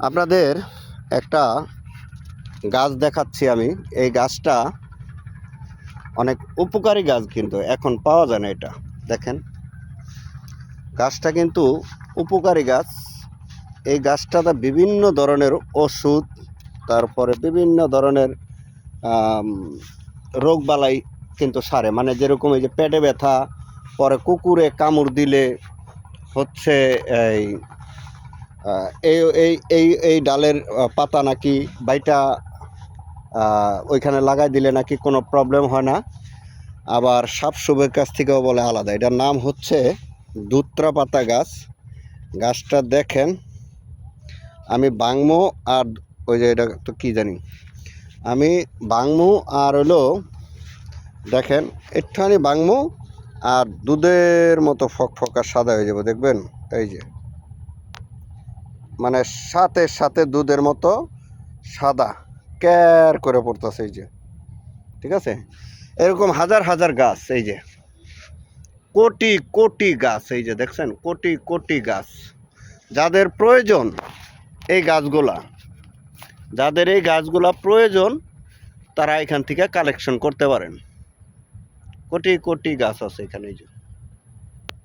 আপনাদের একটা গাছ দেখাচ্ছি আমি। এই গাছটা অনেক উপকারী গাছ, কিন্তু এখন পাওয়া যায় না। এটা দেখেন, গাছটা কিন্তু উপকারী গাছ। এই গাছটাতে বিভিন্ন ধরনের ওষুধ, তারপরে বিভিন্ন ধরনের রোগবালাই কিন্তু সারে। মানে যেরকম এই যে পেটে ব্যথা, পরে কুকুরে কামড় দিলে হচ্ছে এই এই এই এই এই ডালের পাতা নাকি বাইটা ওইখানে লাগাই দিলে নাকি কোনো প্রবলেম হয় না। আবার সাপসুপের কাছ থেকেও বলে আলাদা। এটার নাম হচ্ছে দুত্রা পাতা গাছ। গাছটা দেখেন, আমি বাংমো আর ওই যে এটা তো কী জানি, আমি বাংমু আর হলো দেখেন একটুখানি বাংমু আর দুধের মতো ফকফকা সাদা হয়ে যাবে, দেখবেন। এই যে মানে সাথে সাথে দুধের মতো সাদা ক্যার করে পড়তেছে, এই যে। ঠিক আছে, এরকম হাজার হাজার গাছ, এই যে কোটি কোটি গাছ, এই যে দেখছেন, কোটি কোটি গাছ। যাদের প্রয়োজন এই গাছগুলা, যাদের এই গাছগুলা প্রয়োজন, তারা এখান থেকে কালেকশন করতে পারেন। কোটি কোটি গাছ আছে এখানে, এই যে।